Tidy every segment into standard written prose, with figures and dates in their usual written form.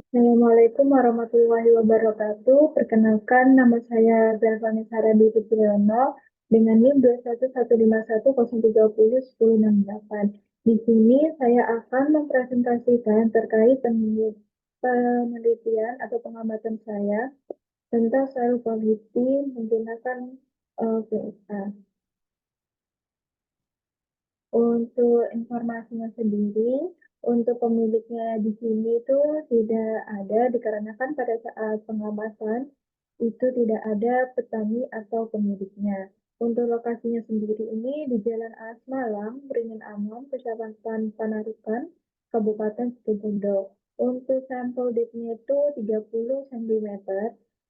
Assalamualaikum warahmatullahi wabarakatuh. Perkenalkan, nama saya Zalfani Sarabi Fitriono dengan NIM 21151030168. Di sini saya akan mempresentasikan terkait penelitian atau pengamatan saya tentang sel quality menggunakan VSA. Untuk informasinya sendiri, untuk pemiliknya di sini itu tidak ada dikarenakan pada saat pengamatan itu tidak ada petani atau pemiliknya. Untuk lokasinya sendiri ini di Jalan As Malang, Beringin Amon, Kecamatan Panarukan, Kabupaten Situbondo. Untuk sampel depth-nya itu 30 cm.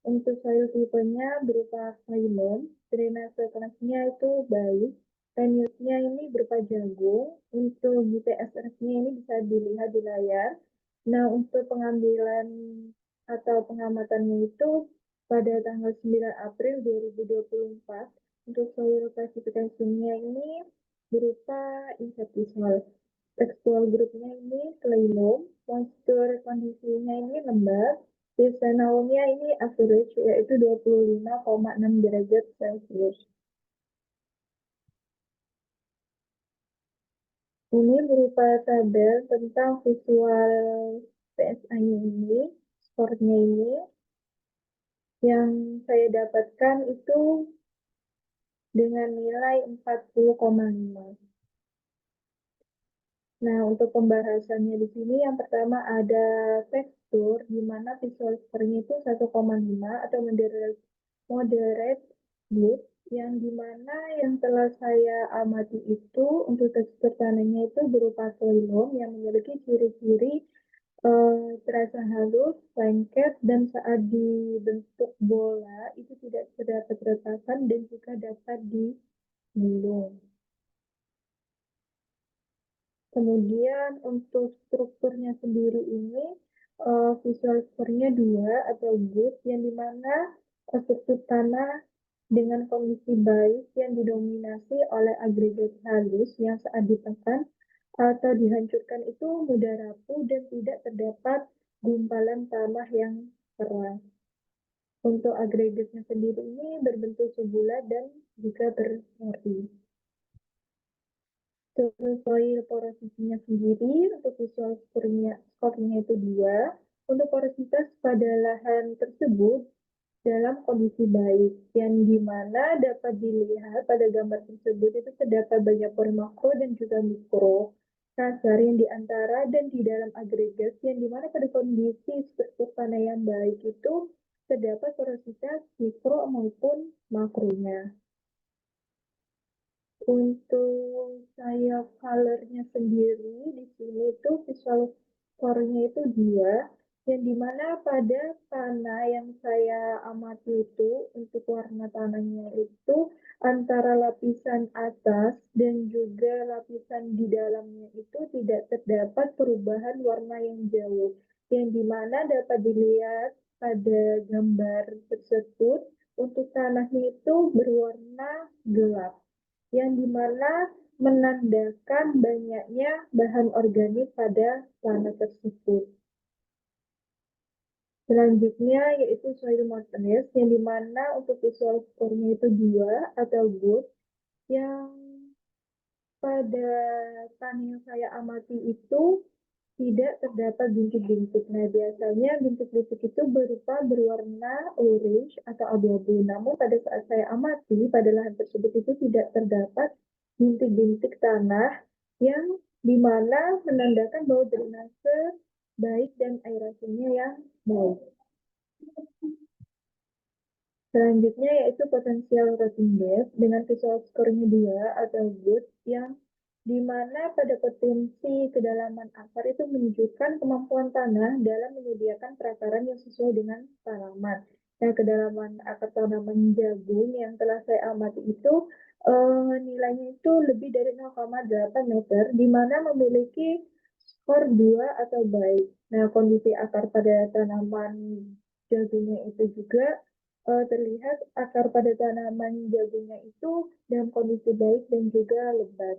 Untuk soil tipenya berupa clay loam, drainase kelasnya itu baik, tenyusnya ini berupa jagung. Untuk GPSF-nya ini bisa dilihat di layar. Nah, untuk pengambilan atau pengamatannya itu pada tanggal 9 April 2024 untuk soil classification-nya ini berupa insectisol. Tekstual grupnya ini clay loam, moisture kondisinya ini lembab, Naumnya ini average yaitu 25,6 derajat Celcius. Ini berupa tabel tentang visual PSA-nya ini, skornya ini, yang saya dapatkan itu dengan nilai 40,5. Nah, untuk pembahasannya di sini yang pertama ada tekstur, di mana visual score-nya itu 1,5 atau moderate good, yang dimana yang telah saya amati itu untuk tekstur tanahnya itu berupa soil loam yang memiliki ciri-ciri terasa halus, lengket, dan saat dibentuk bola itu tidak terdapat retakan dan juga dapat digulung. Kemudian untuk strukturnya sendiri ini visual score-nya 2 atau good, yang dimana struktur tanah dengan kondisi baik yang didominasi oleh agregat halus yang saat ditekan atau dihancurkan itu mudah rapuh dan tidak terdapat gumpalan tanah yang keras. Untuk agregatnya sendiri ini berbentuk sebulat dan juga berseri. Terus soil porositinya sendiri untuk visual skornya itu 2. Untuk porositas pada lahan tersebut dalam kondisi baik, yang dimana dapat dilihat pada gambar tersebut itu terdapat banyak pori makro dan juga mikro kasar yang di antara dan di dalam agregat, yang dimana pada kondisi struktur tanah yang baik itu terdapat porositas mikro maupun makronya. Untuk saya colornya sendiri di sini itu visual score-nya itu 2, yang dimana pada tanah yang saya amati itu untuk warna tanahnya itu antara lapisan atas dan juga lapisan di dalamnya itu tidak terdapat perubahan warna yang jauh, yang dimana dapat dilihat pada gambar tersebut untuk tanahnya itu berwarna gelap, yang dimana menandakan banyaknya bahan organik pada tanah tersebut. Selanjutnya yaitu soil moistness, yang dimana untuk visual score-nya itu 2 atau good, yang pada tanah yang saya amati itu tidak terdapat bintik-bintik. Nah, biasanya bintik-bintik itu berupa berwarna orange atau abu-abu. Namun pada saat saya amati, pada lahan tersebut itu tidak terdapat bintik-bintik tanah yang dimana menandakan bahwa drainase baik dan aerasinya yang baik. Selanjutnya yaitu potensial rotting depth dengan visual score-nya 2 atau good, yang dimana pada potensi kedalaman akar itu menunjukkan kemampuan tanah dalam menyediakan perakaran yang sesuai dengan tanaman. Nah, kedalaman akar tanaman jagung yang telah saya amati itu nilainya itu lebih dari 0,8 meter, di mana memiliki skor 2 atau baik. Nah, kondisi akar pada tanaman jagungnya itu juga terlihat akar pada tanaman jagungnya itu dalam kondisi baik dan juga lebat.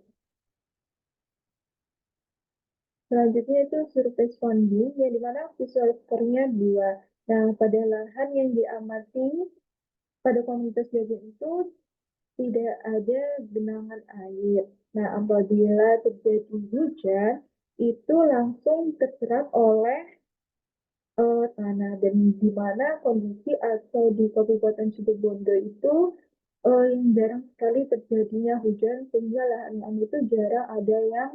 Selanjutnya itu surface founding, yang dimana visual score-nya 2. Nah, pada lahan yang diamati pada komunitas jagung itu tidak ada genangan air. Nah, apabila terjadi hujan, itu langsung terserap oleh tanah, dan di mana kondisi atau di Kabupaten Situbondo itu yang jarang sekali terjadinya hujan, sehingga lahan-lahan itu jarang ada yang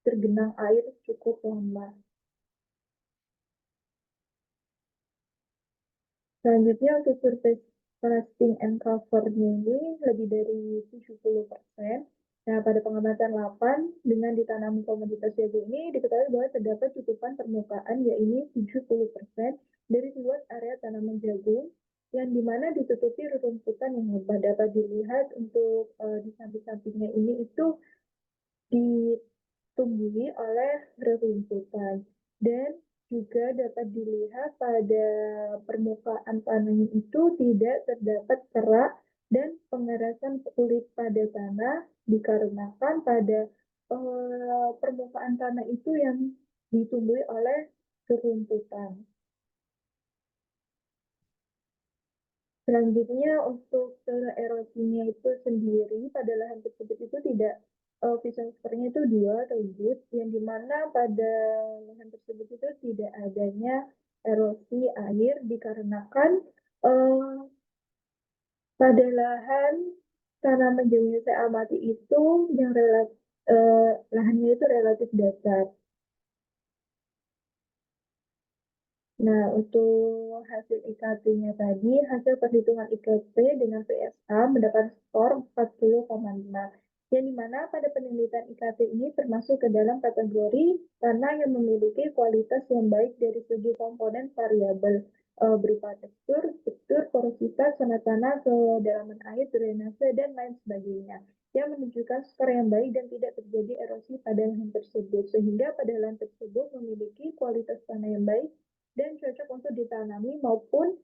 tergenang air cukup lama. Selanjutnya untuk surface testing and cover-nya ini lebih dari 70%. Nah, pada pengamatan 8, dengan ditanami komoditas jagung ini, diketahui bahwa terdapat tutupan permukaan, yaitu 70% dari luas area tanaman jagung, yang dimana ditutupi rerumputan yang lebat. Dapat dilihat untuk di samping-sampingnya ini itu ditumbuhi oleh rerumputan, dan juga dapat dilihat pada permukaan tanahnya itu tidak terdapat kerak dan pengerasan kulit pada tanah, dikarenakan pada permukaan tanah itu yang ditumbuhi oleh rerumputan. Selanjutnya untuk erosinya itu sendiri pada lahan tersebut itu tidak visual score-nya itu 2 atau good, yang dimana pada lahan tersebut itu tidak adanya erosi air, dikarenakan uh, pada lahan tanaman jagung yang saya amati itu yang lahannya itu relatif datar. Nah, untuk hasil IKP-nya tadi, hasil perhitungan IKP dengan PSA mendapat skor 40,5, yang dimana pada penelitian IKP ini termasuk ke dalam kategori tanah yang memiliki kualitas yang baik dari segi komponen variabel berupa tekstur, struktur, porositas, warna tanah, kedalaman air, drainase, dan lain sebagainya, yang menunjukkan skor yang baik dan tidak terjadi erosi pada lahan tersebut, sehingga pada lahan tersebut memiliki kualitas tanah yang baik dan cocok untuk ditanami, maupun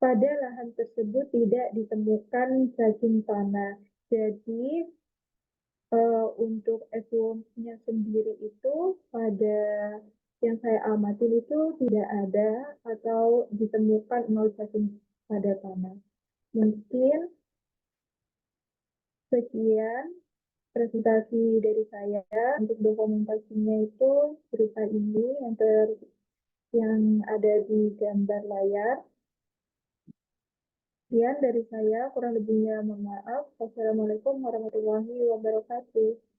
pada lahan tersebut tidak ditemukan cacing tanah. Jadi untuk earthworm-nya sendiri itu pada yang saya amatin itu tidak ada atau ditemukan nol cacing pada tanah. Mungkin sekian presentasi dari saya. Untuk dokumentasinya itu berupa ini yang ada di gambar layar. Sekian dari saya, kurang lebihnya mohon maaf. Wassalamualaikum warahmatullahi wabarakatuh.